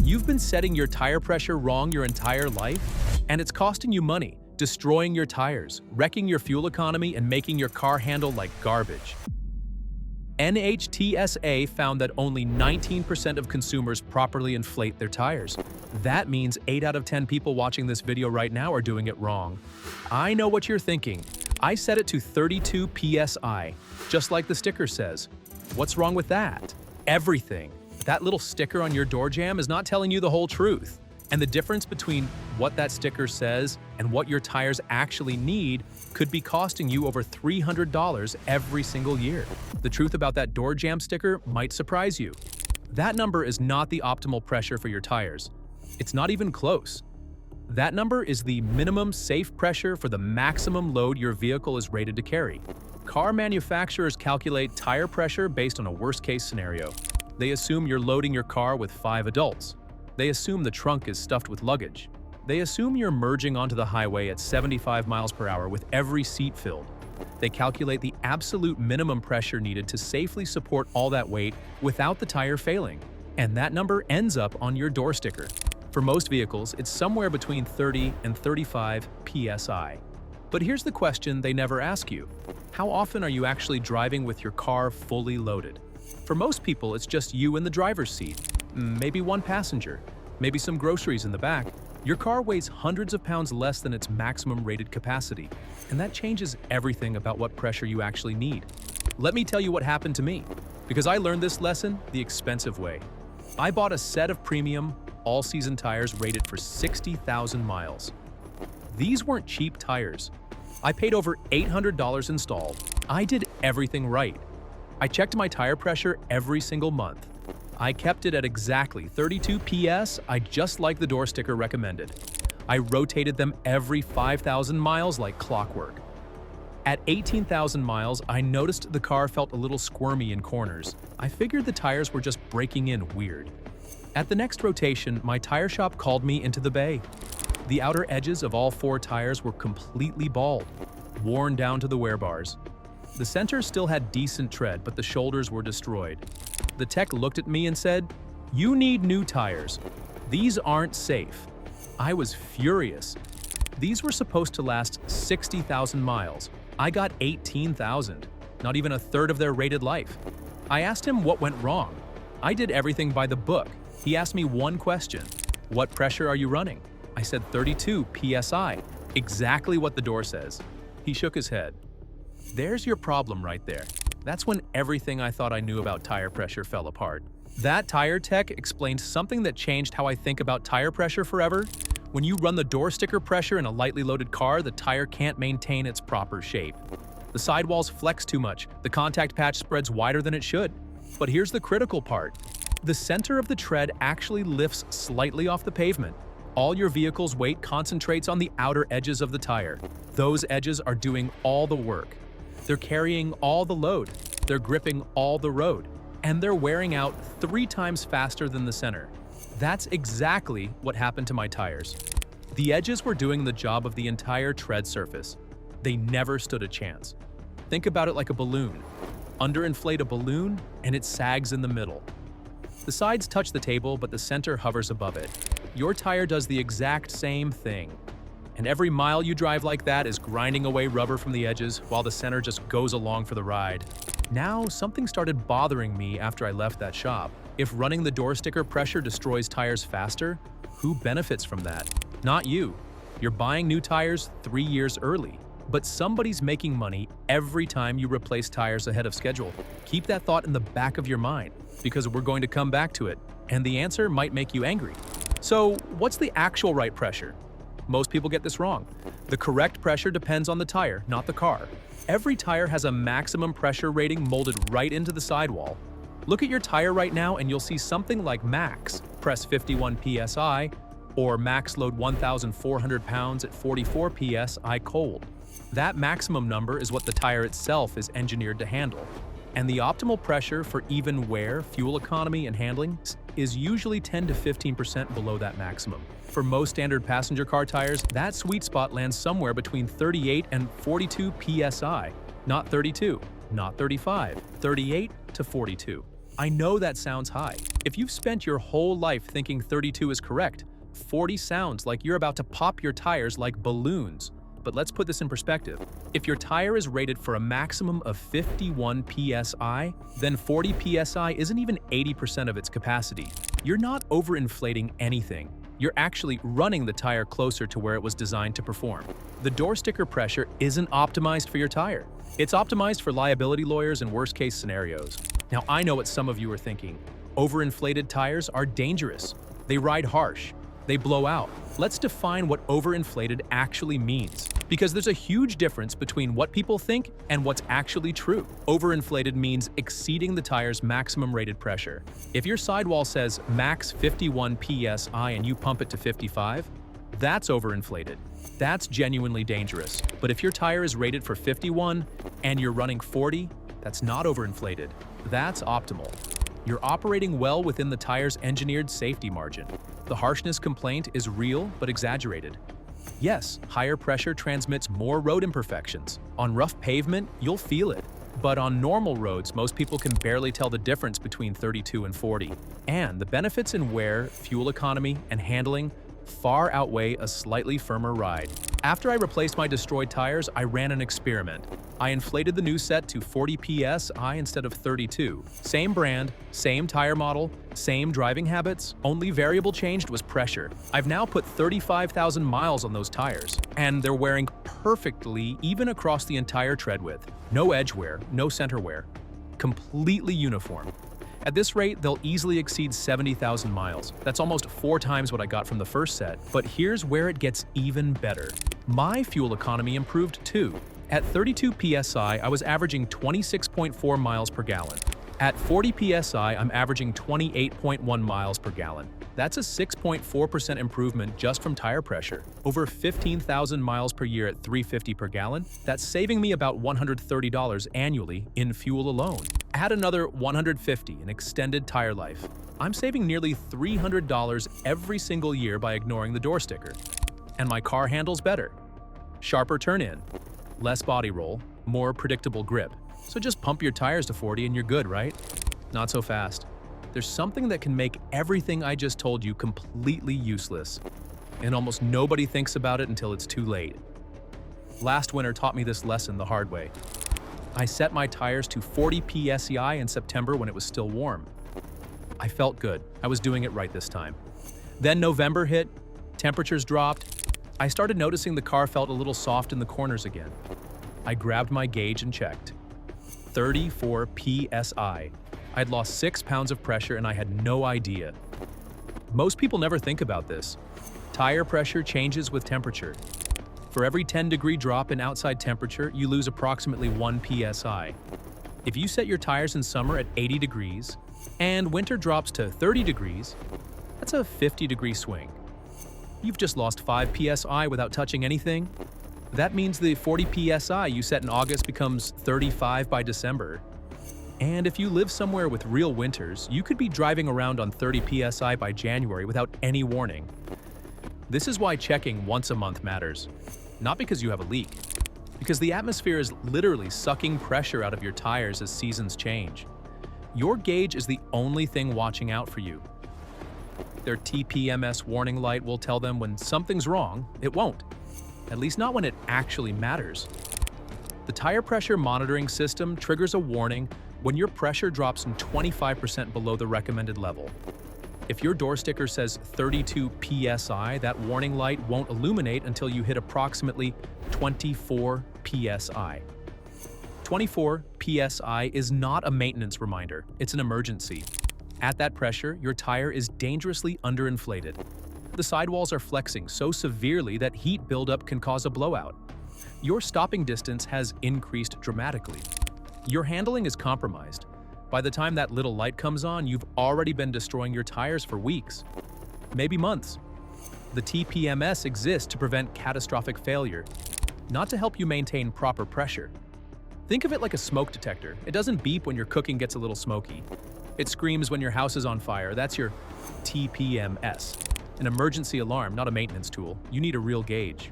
You've been setting your tire pressure wrong your entire life, and it's costing you money, destroying your tires, wrecking your fuel economy, and making your car handle like garbage. NHTSA found that only 19% of consumers properly inflate their tires. That means 8 out of 10 people watching this video right now are doing it wrong. I know what you're thinking. I set it to 32 PSI, just like the sticker says. What's wrong with that? Everything. That little sticker on your door jamb is not telling you the whole truth. And the difference between what that sticker says and what your tires actually need could be costing you over $300 every single year. The truth about that door jamb sticker might surprise you. That number is not the optimal pressure for your tires. It's not even close. That number is the minimum safe pressure for the maximum load your vehicle is rated to carry. Car manufacturers calculate tire pressure based on a worst-case scenario. They assume you're loading your car with 5 adults. They assume the trunk is stuffed with luggage. They assume you're merging onto the highway at 75 miles per hour with every seat filled. They calculate the absolute minimum pressure needed to safely support all that weight without the tire failing. And that number ends up on your door sticker. For most vehicles, it's somewhere between 30 and 35 PSI. But here's the question they never ask you. How often are you actually driving with your car fully loaded? For most people, it's just you in the driver's seat. Maybe one passenger, maybe some groceries in the back. Your car weighs hundreds of pounds less than its maximum rated capacity, and that changes everything about what pressure you actually need. Let me tell you what happened to me, because I learned this lesson the expensive way. I bought a set of premium, all-season tires rated for 60,000 miles. These weren't cheap tires. I paid over $800 installed. I did everything right. I checked my tire pressure every single month. I kept it at exactly 32 PSI, just like the door sticker recommended. I rotated them every 5,000 miles like clockwork. At 18,000 miles, I noticed the car felt a little squirmy in corners. I figured the tires were just breaking in weird. At the next rotation, my tire shop called me into the bay. The outer edges of all 4 tires were completely bald, worn down to the wear bars. The center still had decent tread, but the shoulders were destroyed. The tech looked at me and said, "You need new tires. These aren't safe." I was furious. These were supposed to last 60,000 miles. I got 18,000, not even a third of their rated life. I asked him what went wrong. I did everything by the book. He asked me one question: "What pressure are you running?" I said 32 PSI, exactly what the door says. He shook his head. There's your problem right there. That's when everything I thought I knew about tire pressure fell apart. That tire tech explained something that changed how I think about tire pressure forever. When you run the door sticker pressure in a lightly loaded car, the tire can't maintain its proper shape. The sidewalls flex too much, the contact patch spreads wider than it should. But here's the critical part. The center of the tread actually lifts slightly off the pavement. All your vehicle's weight concentrates on the outer edges of the tire. Those edges are doing all the work. They're carrying all the load, they're gripping all the road, and they're wearing out 3 times faster than the center. That's exactly what happened to my tires. The edges were doing the job of the entire tread surface. They never stood a chance. Think about it like a balloon. Underinflate a balloon, and it sags in the middle. The sides touch the table, but the center hovers above it. Your tire does the exact same thing. And every mile you drive like that is grinding away rubber from the edges while the center just goes along for the ride. Now, something started bothering me after I left that shop. If running the door sticker pressure destroys tires faster, who benefits from that? Not you. You're buying new tires 3 years early. But somebody's making money every time you replace tires ahead of schedule. Keep that thought in the back of your mind, because we're going to come back to it, and the answer might make you angry. So, what's the actual right pressure? Most people get this wrong. The correct pressure depends on the tire, not the car. Every tire has a maximum pressure rating molded right into the sidewall. Look at your tire right now and you'll see something like max, press 51 PSI, or max load 1,400 pounds at 44 PSI cold. That maximum number is what the tire itself is engineered to handle. And the optimal pressure for even wear, fuel economy, and handling is usually 10 to 15% below that maximum. For most standard passenger car tires, that sweet spot lands somewhere between 38 and 42 PSI. Not 32, not 35, 38 to 42. I know that sounds high. If you've spent your whole life thinking 32 is correct, 40 sounds like you're about to pop your tires like balloons. But let's put this in perspective. If your tire is rated for a maximum of 51 PSI, then 40 PSI isn't even 80% of its capacity. You're not overinflating anything. You're actually running the tire closer to where it was designed to perform. The door sticker pressure isn't optimized for your tire. It's optimized for liability lawyers and worst-case scenarios. Now, I know what some of you are thinking. Overinflated tires are dangerous. They ride harsh. They blow out. Let's define what overinflated actually means, because there's a huge difference between what people think and what's actually true. Overinflated means exceeding the tire's maximum rated pressure. If your sidewall says max 51 PSI and you pump it to 55, that's overinflated. That's genuinely dangerous. But if your tire is rated for 51 and you're running 40, that's not overinflated. That's optimal. You're operating well within the tire's engineered safety margin. The harshness complaint is real but exaggerated. Yes, higher pressure transmits more road imperfections. On rough pavement, you'll feel it. But on normal roads, most people can barely tell the difference between 32 and 40. And the benefits in wear, fuel economy, and handling far outweigh a slightly firmer ride. After I replaced my destroyed tires, I ran an experiment. I inflated the new set to 40 PSI instead of 32. Same brand, same tire model, same driving habits, only variable changed was pressure. I've now put 35,000 miles on those tires, and they're wearing perfectly even across the entire tread width. No edge wear, no center wear. Completely uniform. At this rate, they'll easily exceed 70,000 miles. That's almost 4 times what I got from the first set. But here's where it gets even better. My fuel economy improved too. At 32 PSI, I was averaging 26.4 miles per gallon. At 40 PSI, I'm averaging 28.1 miles per gallon. That's a 6.4% improvement just from tire pressure. Over 15,000 miles per year at 350 per gallon, that's saving me about $130 annually in fuel alone. Add another $150 in extended tire life. I'm saving nearly $300 every single year by ignoring the door sticker. And my car handles better. Sharper turn-in, less body roll, more predictable grip. So just pump your tires to 40 and you're good, right? Not so fast. There's something that can make everything I just told you completely useless. And almost nobody thinks about it until it's too late. Last winter taught me this lesson the hard way. I set my tires to 40 PSI in September when it was still warm. I felt good. I was doing it right this time. Then November hit, temperatures dropped. I started noticing the car felt a little soft in the corners again. I grabbed my gauge and checked. 34 PSI. I'd lost 6 pounds of pressure and I had no idea. Most people never think about this. Tire pressure changes with temperature. For every 10-degree drop in outside temperature, you lose approximately 1 PSI. If you set your tires in summer at 80 degrees and winter drops to 30 degrees, that's a 50-degree swing. You've just lost 5 PSI without touching anything. That means the 40 PSI you set in August becomes 35 by December. And if you live somewhere with real winters, you could be driving around on 30 PSI by January without any warning. This is why checking once a month matters. Not because you have a leak, because the atmosphere is literally sucking pressure out of your tires as seasons change. Your gauge is the only thing watching out for you. Their TPMS warning light will tell them when something's wrong. It won't. At least not when it actually matters. The tire pressure monitoring system triggers a warning when your pressure drops 25% below the recommended level. If your door sticker says 32 PSI, that warning light won't illuminate until you hit approximately 24 PSI. 24 PSI is not a maintenance reminder, it's an emergency. At that pressure, your tire is dangerously underinflated. The sidewalls are flexing so severely that heat buildup can cause a blowout. Your stopping distance has increased dramatically. Your handling is compromised. By the time that little light comes on, you've already been destroying your tires for weeks, maybe months. The TPMS exists to prevent catastrophic failure, not to help you maintain proper pressure. Think of it like a smoke detector. It doesn't beep when your cooking gets a little smoky. It screams when your house is on fire. That's your TPMS. An emergency alarm, not a maintenance tool. You need a real gauge.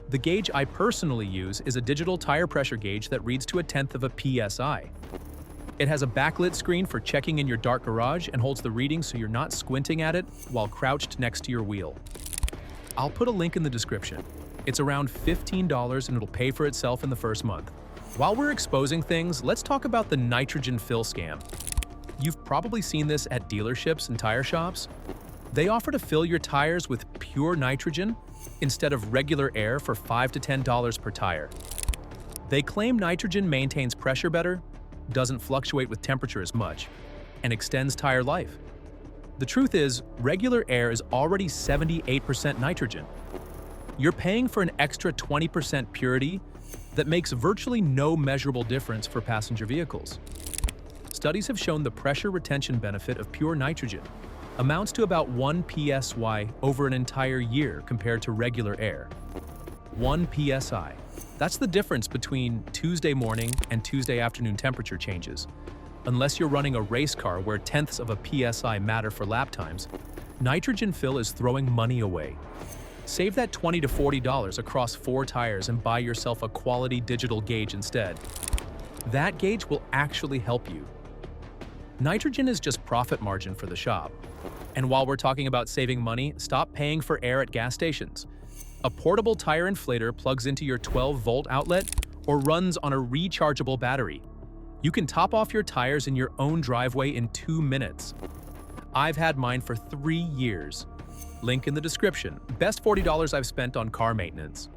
The gauge I personally use is a digital tire pressure gauge that reads to 1/10 of a PSI. It has a backlit screen for checking in your dark garage and holds the reading so you're not squinting at it while crouched next to your wheel. I'll put a link in the description. It's around $15 and it'll pay for itself in the first month. While we're exposing things, let's talk about the nitrogen fill scam. You've probably seen this at dealerships and tire shops. They offer to fill your tires with pure nitrogen instead of regular air for $5 to $10 per tire. They claim nitrogen maintains pressure better, doesn't fluctuate with temperature as much, and extends tire life. The truth is, regular air is already 78% nitrogen. You're paying for an extra 20% purity that makes virtually no measurable difference for passenger vehicles. Studies have shown the pressure retention benefit of pure nitrogen amounts to about 1 PSI over an entire year compared to regular air. 1 PSI. That's the difference between Tuesday morning and Tuesday afternoon temperature changes. Unless you're running a race car where tenths of a PSI matter for lap times, nitrogen fill is throwing money away. Save that $20 to $40 across 4 tires and buy yourself a quality digital gauge instead. That gauge will actually help you. Nitrogen is just profit margin for the shop. And while we're talking about saving money, stop paying for air at gas stations. A portable tire inflator plugs into your 12-volt outlet or runs on a rechargeable battery. You can top off your tires in your own driveway in 2 minutes. I've had mine for 3 years. Link in the description. Best $40 I've spent on car maintenance.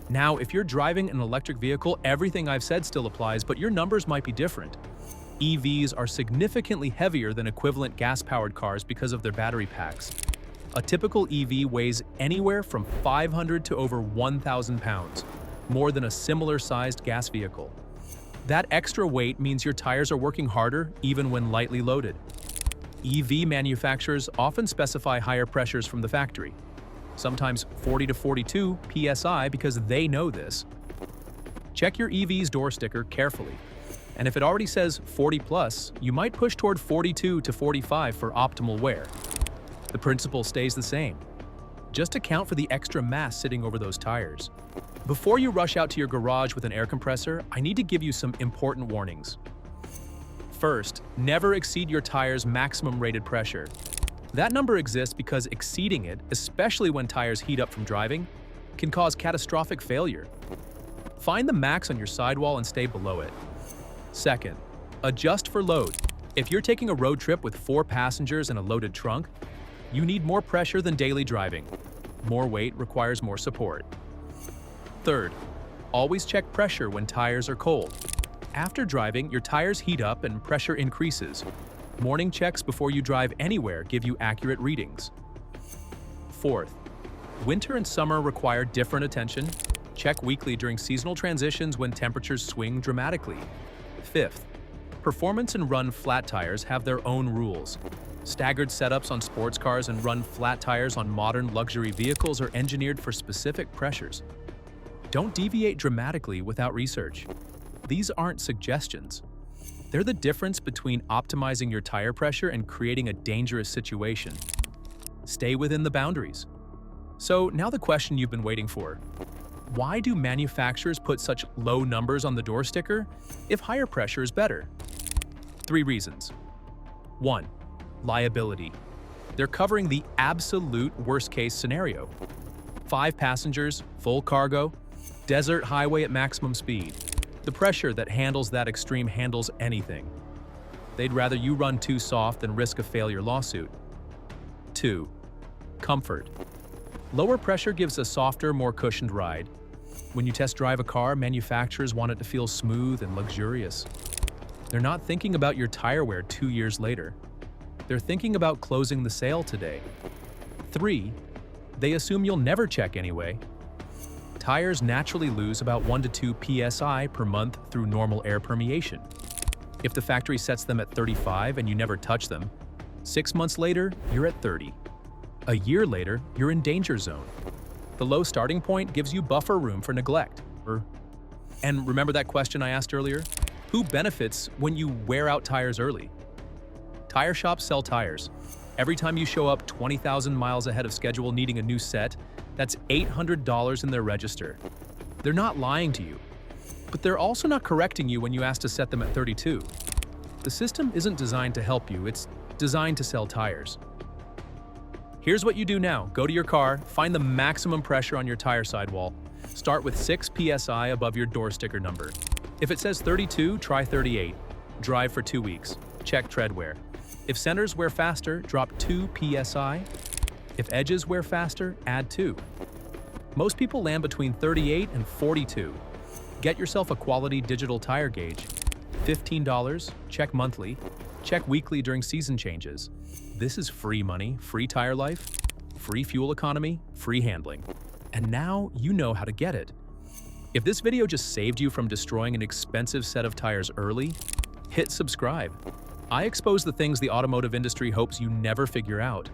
Now, if you're driving an electric vehicle, everything I've said still applies, but your numbers might be different. EVs are significantly heavier than equivalent gas-powered cars because of their battery packs. A typical EV weighs anywhere from 500 to over 1,000 pounds, more than a similar-sized gas vehicle. That extra weight means your tires are working harder even when lightly loaded. EV manufacturers often specify higher pressures from the factory, sometimes 40 to 42 PSI because they know this. Check your EV's door sticker carefully, and if it already says 40 plus, you might push toward 42 to 45 for optimal wear. The principle stays the same. Just account for the extra mass sitting over those tires. Before you rush out to your garage with an air compressor, I need to give you some important warnings. First, never exceed your tire's maximum rated pressure. That number exists because exceeding it, especially when tires heat up from driving, can cause catastrophic failure. Find the max on your sidewall and stay below it. Second, adjust for load. If you're taking a road trip with 4 passengers and a loaded trunk, you need more pressure than daily driving. More weight requires more support. Third, always check pressure when tires are cold. After driving, your tires heat up and pressure increases. Morning checks before you drive anywhere give you accurate readings. Fourth, winter and summer require different attention. Check weekly during seasonal transitions when temperatures swing dramatically. Fifth, performance and run flat tires have their own rules. Staggered setups on sports cars and run flat tires on modern luxury vehicles are engineered for specific pressures. Don't deviate dramatically without research. These aren't suggestions. They're the difference between optimizing your tire pressure and creating a dangerous situation. Stay within the boundaries. So now the question you've been waiting for. Why do manufacturers put such low numbers on the door sticker if higher pressure is better? 3 reasons. 1. Liability. They're covering the absolute worst-case scenario. 5 passengers, full cargo, desert highway at maximum speed. The pressure that handles that extreme handles anything. They'd rather you run too soft than risk a failure lawsuit. 2. Comfort. Lower pressure gives a softer, more cushioned ride. When you test drive a car, manufacturers want it to feel smooth and luxurious. They're not thinking about your tire wear 2 years later. They're thinking about closing the sale today. 3. They assume you'll never check anyway. Tires naturally lose about 1 to 2 PSI per month through normal air permeation. If the factory sets them at 35 and you never touch them, 6 months later, you're at 30. A year later, you're in danger zone. The low starting point gives you buffer room for neglect. And remember that question I asked earlier? Who benefits when you wear out tires early? Tire shops sell tires. Every time you show up 20,000 miles ahead of schedule needing a new set, that's $800 in their register. They're not lying to you, but they're also not correcting you when you ask to set them at 32. The system isn't designed to help you, it's designed to sell tires. Here's what you do now. Go to your car, find the maximum pressure on your tire sidewall. Start with 6 PSI above your door sticker number. If it says 32, try 38. Drive for 2 weeks. Check tread wear. If centers wear faster, drop 2 PSI. If edges wear faster, add 2. Most people land between 38 and 42. Get yourself a quality digital tire gauge. $15, check monthly, check weekly during season changes. This is free money, free tire life, free fuel economy, free handling. And now you know how to get it. If this video just saved you from destroying an expensive set of tires early, hit subscribe. I expose the things the automotive industry hopes you never figure out.